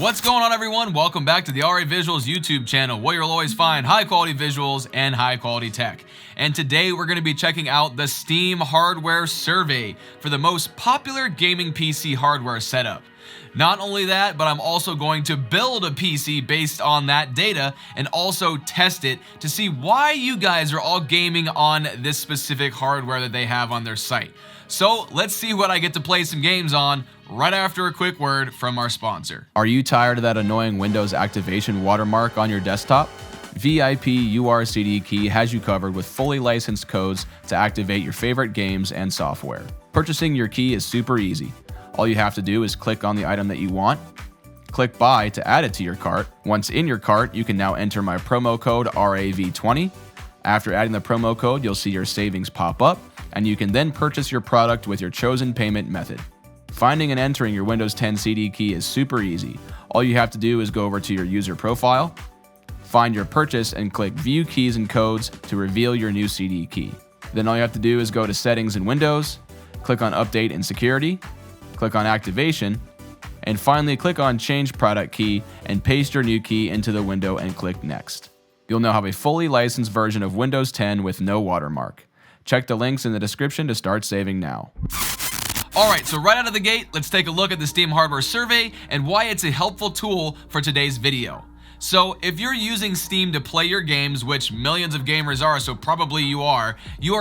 What's going on, everyone? Welcome back to the RA Visuals YouTube channel, where you'll always find high quality visuals and high quality tech. And today we're going to be checking out the Steam hardware survey for the most popular gaming PC hardware setup. Not only that, but I'm also going to build a PC based on that data and also test it to see why you guys are all gaming on this specific hardware that they have on their site. So let's see what I get to play some games on right after a quick word from our sponsor. Are you tired of that annoying Windows activation watermark on your desktop? VIP URCD Key has you covered with fully licensed codes to activate your favorite games and software. Purchasing your key is super easy. All you have to do is click on the item that you want, click buy to add it to your cart. Once in your cart, you can now enter my promo code RAV20. After adding the promo code, you'll see your savings pop up, and you can then purchase your product with your chosen payment method. Finding and entering your Windows 10 CD key is super easy. All you have to do is go over to your user profile, find your purchase, and click View Keys and Codes to reveal your new CD key. Then all you have to do is go to Settings in Windows, click on Update and Security, click on Activation, and finally click on Change Product Key and paste your new key into the window and click Next. You'll now have a fully licensed version of Windows 10 with no watermark. Check the links in the description to start saving now. Alright, so right out of the gate, let's take a look at the Steam hardware survey and why it's a helpful tool for today's video. So if you're using Steam to play your games, which millions of gamers are, so probably you are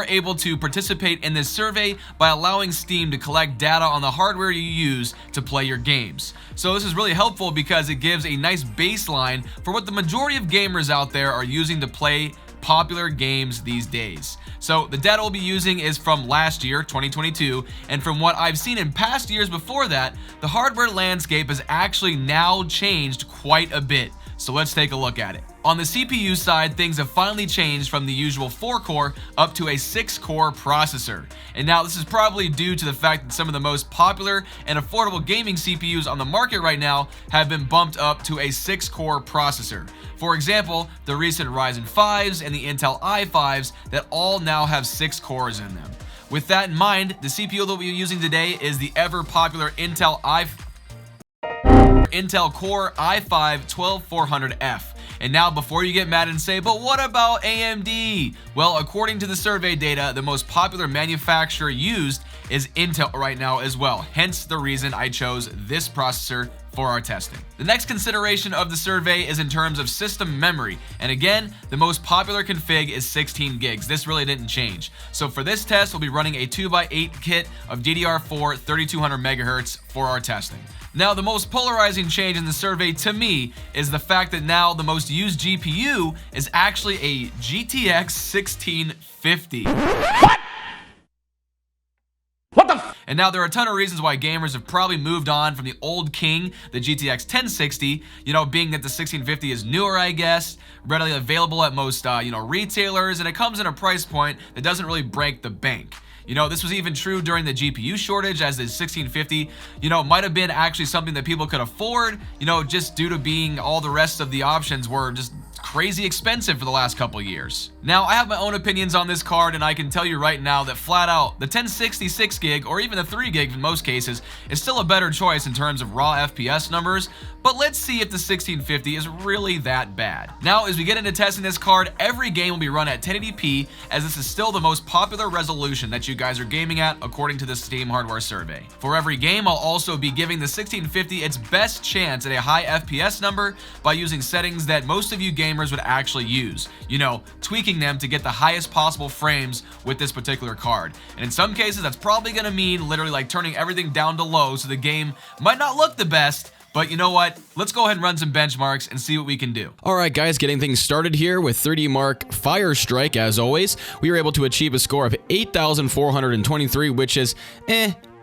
able to participate in this survey by allowing Steam to collect data on the hardware you use to play your games. So this is really helpful because it gives a nice baseline for what the majority of gamers out there are using to play popular games these days. So the data we'll be using is from last year, 2022, and from what I've seen in past years before that, the hardware landscape has actually now changed quite a bit. So let's take a look at it. On the CPU side, things have finally changed from the usual 4-core up to a 6-core processor. And now this is probably due to the fact that some of the most popular and affordable gaming CPUs on the market right now have been bumped up to a 6-core processor. For example, the recent Ryzen 5s and the Intel i5s that all now have 6 cores in them. With that in mind, the CPU that we'll be using today is the ever popular Intel Core i5-12400F. And now before you get mad and say, but what about AMD? Well, according to the survey data, the most popular manufacturer used is Intel right now as well. Hence the reason I chose this processor for our testing. The next consideration of the survey is in terms of system memory. And again, the most popular config is 16 gigs. This really didn't change. So for this test, we'll be running a 2x8 kit of DDR4 3200 megahertz for our testing. Now, the most polarizing change in the survey to me is the fact that now the most used GPU is actually a GTX 1650. And now there are a ton of reasons why gamers have probably moved on from the old king, the GTX 1060, being that the 1650 is newer, I guess, readily available at most, retailers, and it comes in a price point that doesn't really break the bank. This was even true during the GPU shortage, as the 1650, might have been actually something that people could afford, just due to being all the rest of the options were just crazy expensive for the last couple years. Now, I have my own opinions on this card, and I can tell you right now that flat out, the 1060 6 gig, or even the 3 gig in most cases, is still a better choice in terms of raw FPS numbers, but let's see if the 1650 is really that bad. Now, as we get into testing this card, every game will be run at 1080p, as this is still the most popular resolution that you guys are gaming at, according to the Steam hardware survey. For every game, I'll also be giving the 1650 its best chance at a high FPS number by using settings that most of you gamers would actually use, tweaking them to get the highest possible frames with this particular card. And in some cases, that's probably going to mean literally like turning everything down to low, so the game might not look the best. But you know what? Let's go ahead and run some benchmarks and see what we can do. Alright guys, getting things started here with 3D Mark Fire Strike. As always, we were able to achieve a score of 8,423, which is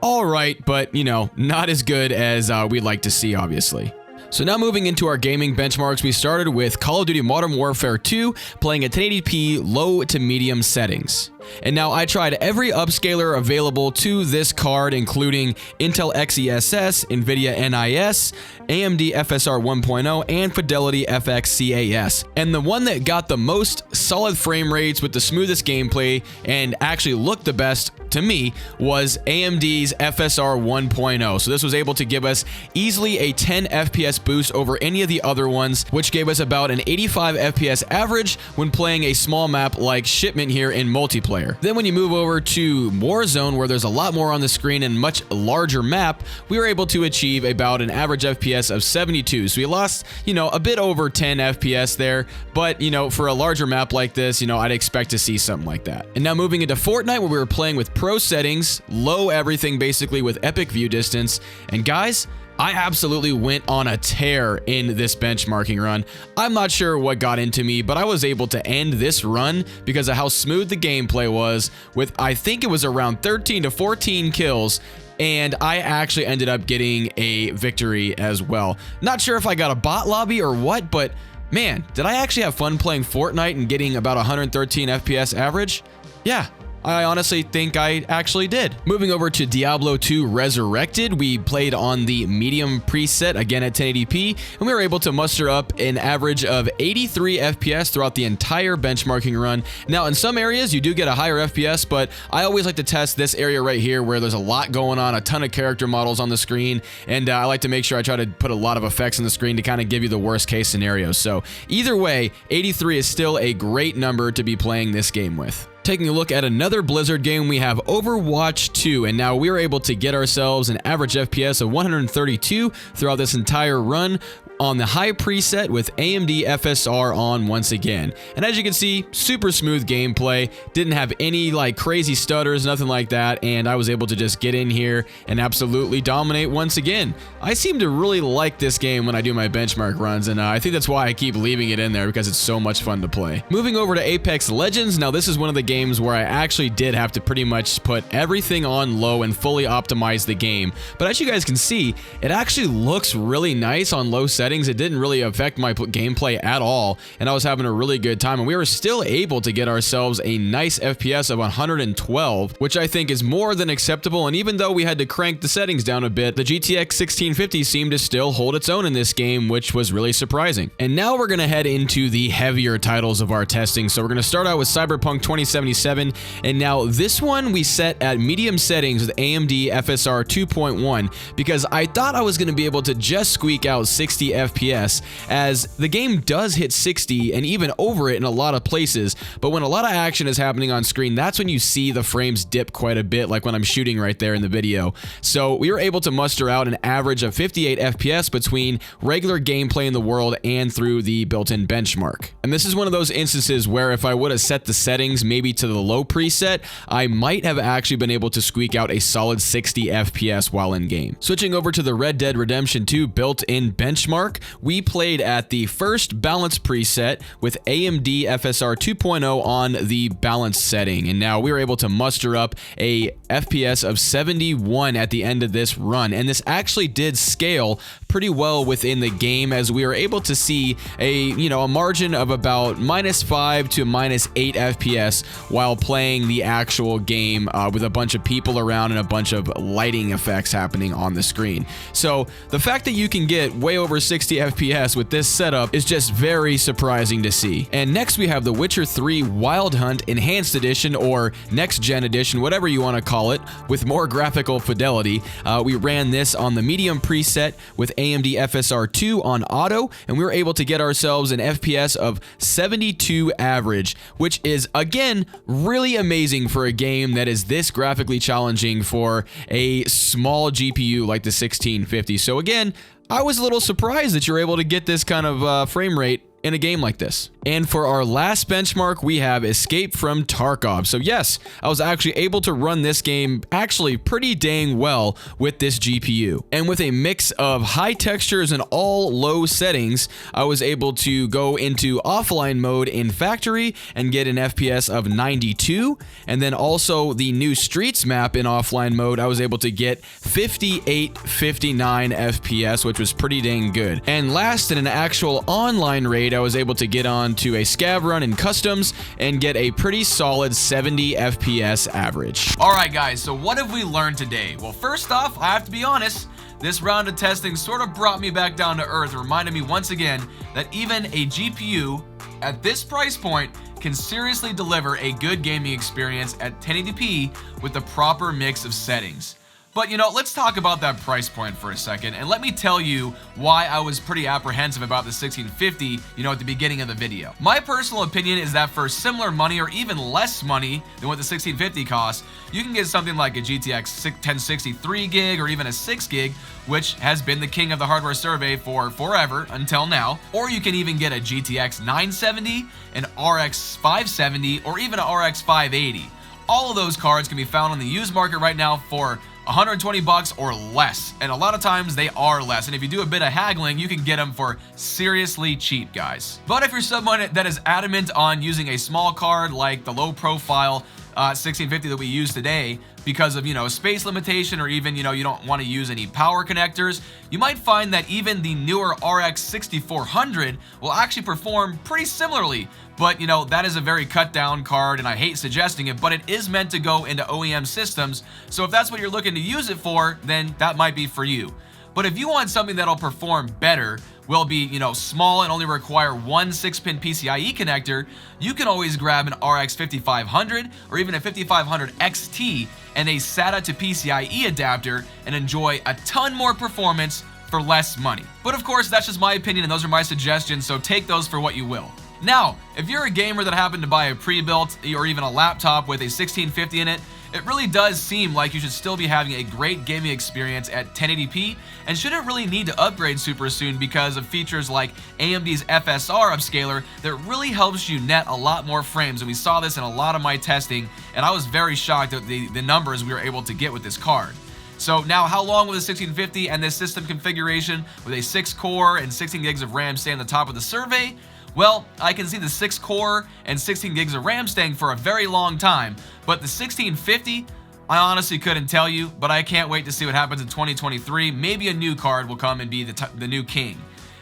alright, but not as good as we'd like to see, obviously. So now moving into our gaming benchmarks, we started with Call of Duty Modern Warfare 2 playing at 1080p low to medium settings. And now I tried every upscaler available to this card, including Intel XeSS, NVIDIA NIS, AMD FSR 1.0, and Fidelity FX CAS. And the one that got the most solid frame rates with the smoothest gameplay and actually looked the best to me was AMD's FSR 1.0. So this was able to give us easily a 10 FPS boost over any of the other ones, which gave us about an 85 FPS average when playing a small map like Shipment here in multiplayer. Then when you move over to Warzone, where there's a lot more on the screen and much larger map, we were able to achieve about an average FPS of 72. So we lost, a bit over 10 FPS there, but, for a larger map like this, I'd expect to see something like that. And now moving into Fortnite, where we were playing with pro settings, low everything basically with epic view distance. And guys, I absolutely went on a tear in this benchmarking run. I'm not sure what got into me, but I was able to end this run because of how smooth the gameplay was with, I think it was around 13 to 14 kills. And I actually ended up getting a victory as well. Not sure if I got a bot lobby or what, but man, did I actually have fun playing Fortnite and getting about 113 FPS average? Yeah. I honestly think I actually did. Moving over to Diablo 2 Resurrected, we played on the medium preset, again at 1080p, and we were able to muster up an average of 83 FPS throughout the entire benchmarking run. Now, in some areas, you do get a higher FPS, but I always like to test this area right here where there's a lot going on, a ton of character models on the screen, and I like to make sure I try to put a lot of effects on the screen to kind of give you the worst case scenario. So either way, 83 is still a great number to be playing this game with. Taking a look at another Blizzard game, we have Overwatch 2, and now we were able to get ourselves an average FPS of 132 throughout this entire run on the high preset with AMD FSR on once again. And as you can see, super smooth gameplay, didn't have any like crazy stutters, nothing like that, and I was able to just get in here and absolutely dominate once again. I seem to really like this game when I do my benchmark runs, and I think that's why I keep leaving it in there, because it's so much fun to play. Moving over to Apex Legends, now this is one of the games where I actually did have to pretty much put everything on low and fully optimize the game. But as you guys can see, it actually looks really nice on low settings. It didn't really affect my gameplay at all, and I was having a really good time, and we were still able to get ourselves a nice FPS of 112, which I think is more than acceptable. And even though we had to crank the settings down a bit, the GTX 1650 seemed to still hold its own in this game, which was really surprising. And now we're going to head into the heavier titles of our testing. So we're going to start out with Cyberpunk 2077, and now this one we set at medium settings with AMD FSR 2.1 because I thought I was going to be able to just squeak out 60 FPS, as the game does hit 60 and even over it in a lot of places, but when a lot of action is happening on screen, that's when you see the frames dip quite a bit, like when I'm shooting right there in the video. So we were able to muster out an average of 58 FPS between regular gameplay in the world and through the built-in benchmark. And this is one of those instances where if I would have set the settings maybe to the low preset, I might have actually been able to squeak out a solid 60 FPS while in game. Switching over to the Red Dead Redemption 2 built-in benchmark, we played at the first balance preset with AMD FSR 2.0 on the balance setting, and now we were able to muster up a FPS of 71 at the end of this run, and this actually did scale pretty well within the game, as we were able to see a margin of about -5 to -8 FPS while playing the actual game with a bunch of people around and a bunch of lighting effects happening on the screen. So the fact that you can get way over 60 FPS with this setup is just very surprising to see. And next we have The Witcher 3 Wild Hunt Enhanced Edition, or Next Gen Edition, whatever you want to call it, with more graphical fidelity. We ran this on the medium preset with AMD FSR 2 on auto, and we were able to get ourselves an FPS of 72 average, which is again really amazing for a game that is this graphically challenging for a small GPU like the 1650. So again, I was a little surprised that you're able to get this kind of frame rate in a game like this. And for our last benchmark, we have Escape from Tarkov. So yes, I was actually able to run this game actually pretty dang well with this GPU. And with a mix of high textures and all low settings, I was able to go into offline mode in factory and get an FPS of 92. And then also the new Streets map in offline mode, I was able to get 58-59 FPS, which was pretty dang good. And last, in an actual online raid I was able to get on to a scav run in customs and get a pretty solid 70 FPS average. Alright guys, so what have we learned today? Well, first off, I have to be honest, this round of testing sort of brought me back down to earth and reminded me once again that even a GPU at this price point can seriously deliver a good gaming experience at 1080p with the proper mix of settings. But let's talk about that price point for a second, and let me tell you why I was pretty apprehensive about the 1650, at the beginning of the video. My personal opinion is that for similar money or even less money than what the 1650 costs, you can get something like a GTX 1060 3GB or even a 6GB, which has been the king of the hardware survey for forever until now. Or you can even get a GTX 970, an RX 570, or even an RX 580. All of those cards can be found on the used market right now for $120 or less, and a lot of times they are less, and if you do a bit of haggling, you can get them for seriously cheap, guys. But if you're someone that is adamant on using a small card like the low profile 1650 that we use today because of space limitation, or even you don't want to use any power connectors, you might find that even the newer RX 6400 will actually perform pretty similarly. But that is a very cut down card, and I hate suggesting it, but it is meant to go into OEM systems, so if that's what you're looking to use it for, then that might be for you. But if you want something that'll perform better, will be small and only require one 6-pin PCIe connector, you can always grab an RX 5500 or even a 5500 XT and a SATA to PCIe adapter and enjoy a ton more performance for less money. But of course, that's just my opinion and those are my suggestions, so take those for what you will. Now, if you're a gamer that happened to buy a pre-built or even a laptop with a 1650 in it, it really does seem like you should still be having a great gaming experience at 1080p and shouldn't really need to upgrade super soon because of features like AMD's FSR upscaler that really helps you net a lot more frames, and we saw this in a lot of my testing, and I was very shocked at the numbers we were able to get with this card. So now, how long will the 1650 and this system configuration with a 6-core and 16 gigs of RAM stay on the top of the survey? Well, I can see the 6-core and 16 gigs of RAM staying for a very long time, but the 1650, I honestly couldn't tell you, but I can't wait to see what happens in 2023. Maybe a new card will come and be the new king.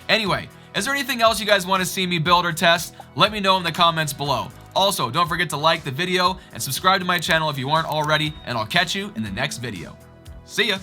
Anyway, is there anything else you guys want to see me build or test? Let me know in the comments below. Also, don't forget to like the video and subscribe to my channel if you aren't already, and I'll catch you in the next video. See ya!